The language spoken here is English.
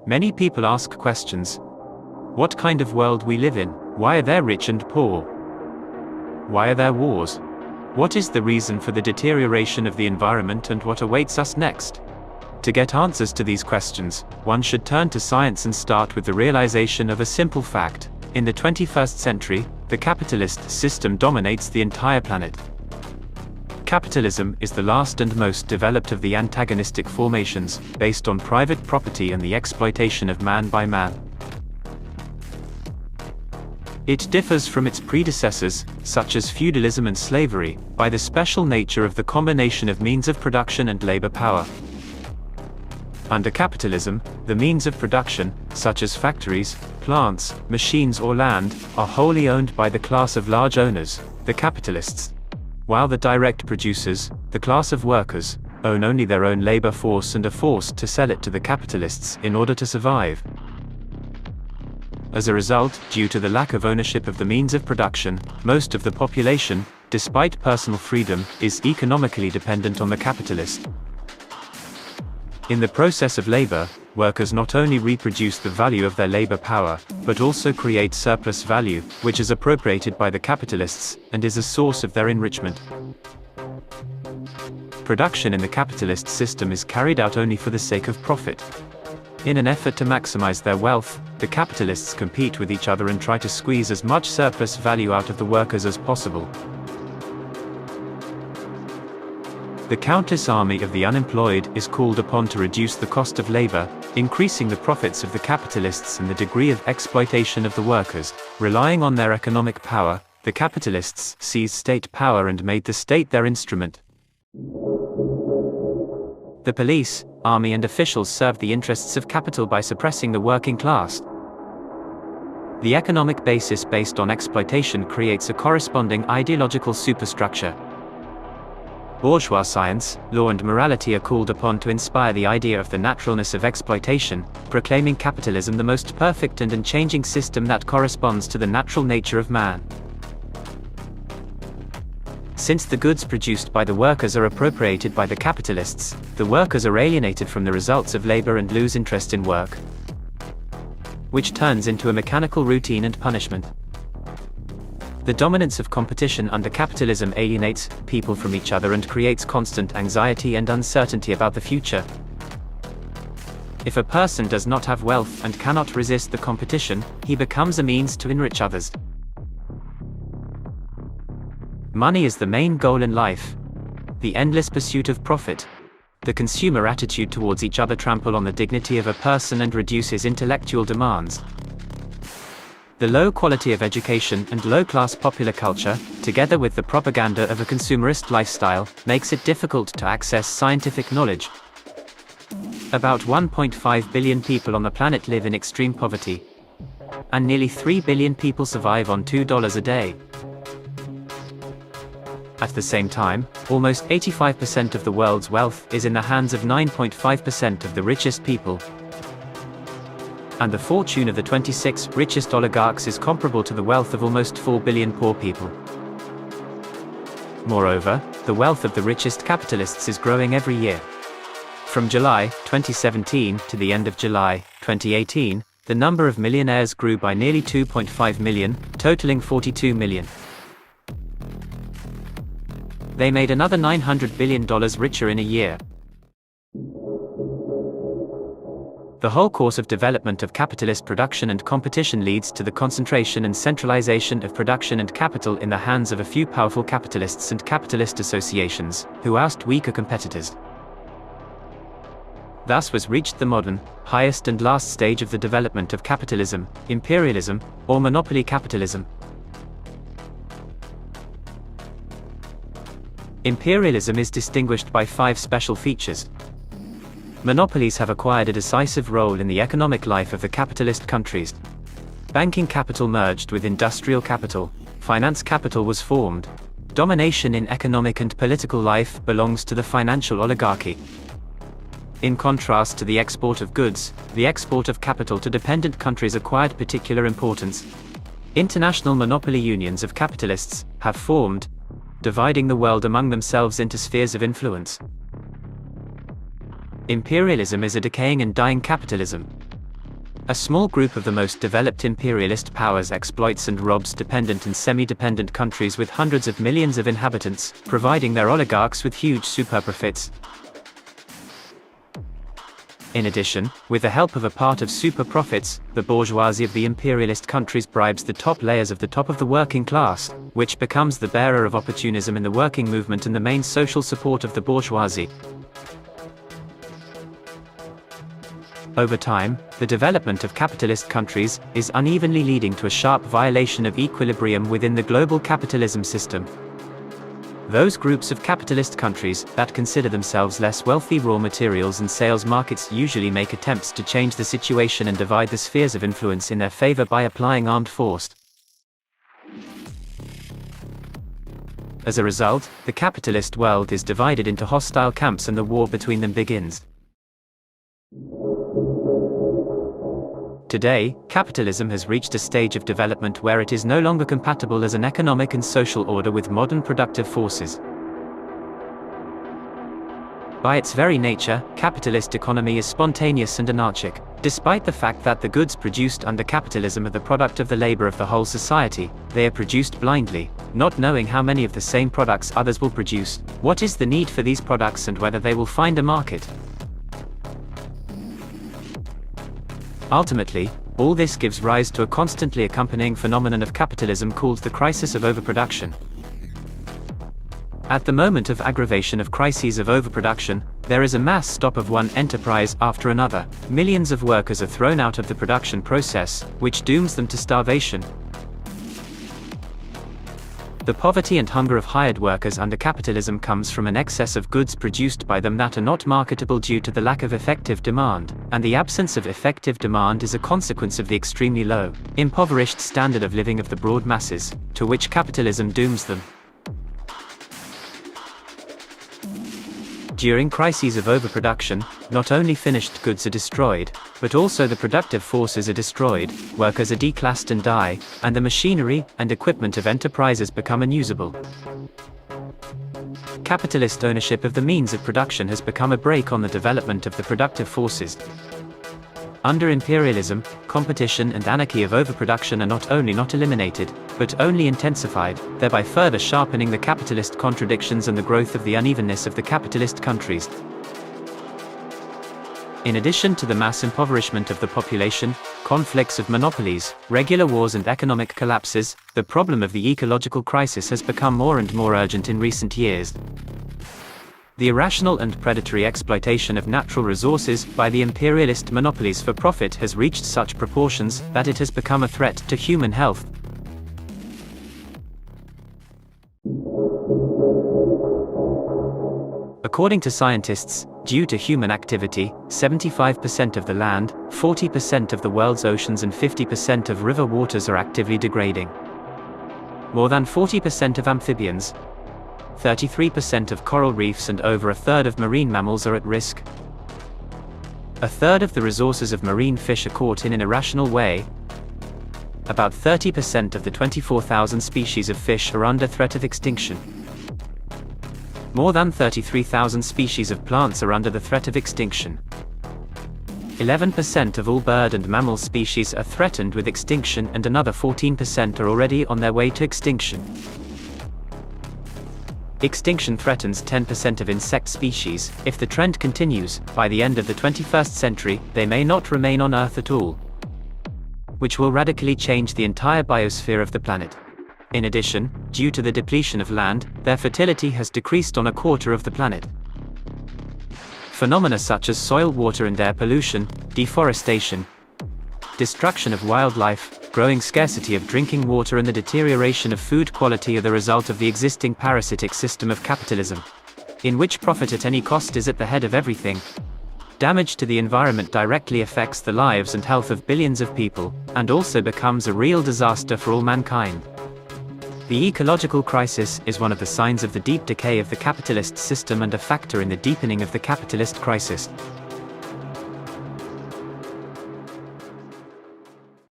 Many people ask questions. What kind of world we live in? Why are there rich and poor? Why are there wars? What is the reason for the deterioration of the environment and what awaits us next? To get answers to these questions, one should turn to science and start with the realization of a simple fact. In the 21st century, the capitalist system dominates the entire planet. Capitalism is the last and most developed of the antagonistic formations, based on private property and the exploitation of man by man. It differs from its predecessors, such as feudalism and slavery, by the special nature of the combination of means of production and labor power. Under capitalism, the means of production, such as factories, plants, machines or land, are wholly owned by the class of large owners, the capitalists. While the direct producers, the class of workers, own only their own labor force and are forced to sell it to the capitalists in order to survive. As a result, due to the lack of ownership of the means of production, most of the population, despite personal freedom, is economically dependent on the capitalist. In the process of labor, workers not only reproduce the value of their labor power, but also create surplus value, which is appropriated by the capitalists, and is a source of their enrichment. Production in the capitalist system is carried out only for the sake of profit. In an effort to maximize their wealth, the capitalists compete with each other and try to squeeze as much surplus value out of the workers as possible. The countless army of the unemployed is called upon to reduce the cost of labor, increasing the profits of the capitalists and the degree of exploitation of the workers. Relying on their economic power, the capitalists seized state power and made the state their instrument. The police, army and officials served the interests of capital by suppressing the working class. The economic basis based on exploitation creates a corresponding ideological superstructure. Bourgeois science, law and morality are called upon to inspire the idea of the naturalness of exploitation, proclaiming capitalism the most perfect and unchanging system that corresponds to the natural nature of man. Since the goods produced by the workers are appropriated by the capitalists, the workers are alienated from the results of labor and lose interest in work, which turns into a mechanical routine and punishment. The dominance of competition under capitalism alienates people from each other and creates constant anxiety and uncertainty about the future. If a person does not have wealth and cannot resist the competition, he becomes a means to enrich others. Money is the main goal in life. The endless pursuit of profit. The consumer attitude towards each other trample on the dignity of a person and reduces intellectual demands. The low quality of education and low-class popular culture, together with the propaganda of a consumerist lifestyle, makes it difficult to access scientific knowledge. About 1.5 billion people on the planet live in extreme poverty, and nearly 3 billion people survive on $2 a day. At the same time, almost 85% of the world's wealth is in the hands of 9.5% of the richest people. And the fortune of the 26 richest oligarchs is comparable to the wealth of almost 4 billion poor people. Moreover, the wealth of the richest capitalists is growing every year. From July 2017 to the end of July 2018, the number of millionaires grew by nearly 2.5 million, totaling 42 million. They made another $900 billion richer in a year. The whole course of development of capitalist production and competition leads to the concentration and centralization of production and capital in the hands of a few powerful capitalists and capitalist associations, who oust weaker competitors. Thus was reached the modern, highest and last stage of the development of capitalism, imperialism, or monopoly capitalism. Imperialism is distinguished by 5 special features. Monopolies have acquired a decisive role in the economic life of the capitalist countries. Banking capital merged with industrial capital, finance capital was formed. Domination in economic and political life belongs to the financial oligarchy. In contrast to the export of goods, the export of capital to dependent countries acquired particular importance. International monopoly unions of capitalists have formed, dividing the world among themselves into spheres of influence. Imperialism is a decaying and dying capitalism. A small group of the most developed imperialist powers exploits and robs dependent and semi-dependent countries with hundreds of millions of inhabitants, providing their oligarchs with huge superprofits. In addition, with the help of a part of super profits, the bourgeoisie of the imperialist countries bribes the top layers of the working class, which becomes the bearer of opportunism in the working movement and the main social support of the bourgeoisie. Over time, the development of capitalist countries is unevenly leading to a sharp violation of equilibrium within the global capitalism system. Those groups of capitalist countries that consider themselves less wealthy raw materials and sales markets usually make attempts to change the situation and divide the spheres of influence in their favor by applying armed force. As a result, the capitalist world is divided into hostile camps and the war between them begins. Today, capitalism has reached a stage of development where it is no longer compatible as an economic and social order with modern productive forces. By its very nature, capitalist economy is spontaneous and anarchic. Despite the fact that the goods produced under capitalism are the product of the labor of the whole society, they are produced blindly, not knowing how many of the same products others will produce, what is the need for these products and whether they will find a market. Ultimately, all this gives rise to a constantly accompanying phenomenon of capitalism called the crisis of overproduction. At the moment of aggravation of crises of overproduction, there is a mass stop of one enterprise after another. Millions of workers are thrown out of the production process, which dooms them to starvation. The poverty and hunger of hired workers under capitalism comes from an excess of goods produced by them that are not marketable due to the lack of effective demand, and the absence of effective demand is a consequence of the extremely low, impoverished standard of living of the broad masses, to which capitalism dooms them. During crises of overproduction, not only finished goods are destroyed, but also the productive forces are destroyed, workers are declassed and die, and the machinery and equipment of enterprises become unusable. Capitalist ownership of the means of production has become a brake on the development of the productive forces. Under imperialism, competition and anarchy of overproduction are not only not eliminated, but only intensified, thereby further sharpening the capitalist contradictions and the growth of the unevenness of the capitalist countries. In addition to the mass impoverishment of the population, conflicts of monopolies, regular wars and economic collapses, the problem of the ecological crisis has become more and more urgent in recent years. The irrational and predatory exploitation of natural resources by the imperialist monopolies for profit has reached such proportions that it has become a threat to human health. According to scientists, due to human activity, 75% of the land, 40% of the world's oceans and 50% of river waters are actively degrading. More than 40% of amphibians, 33% of coral reefs and over a third of marine mammals are at risk. A third of the resources of marine fish are caught in an irrational way. About 30% of the 24,000 species of fish are under threat of extinction. More than 33,000 species of plants are under the threat of extinction. 11% of all bird and mammal species are threatened with extinction and another 14% are already on their way to extinction. Extinction threatens 10% of insect species. If the trend continues, by the end of the 21st century, they may not remain on Earth at all, which will radically change the entire biosphere of the planet. In addition, due to the depletion of land, their fertility has decreased on a quarter of the planet. Phenomena such as soil, water and air pollution, deforestation, destruction of wildlife, growing scarcity of drinking water and the deterioration of food quality are the result of the existing parasitic system of capitalism, in which profit at any cost is at the head of everything. Damage to the environment directly affects the lives and health of billions of people, and also becomes a real disaster for all mankind. The ecological crisis is one of the signs of the deep decay of the capitalist system and a factor in the deepening of the capitalist crisis.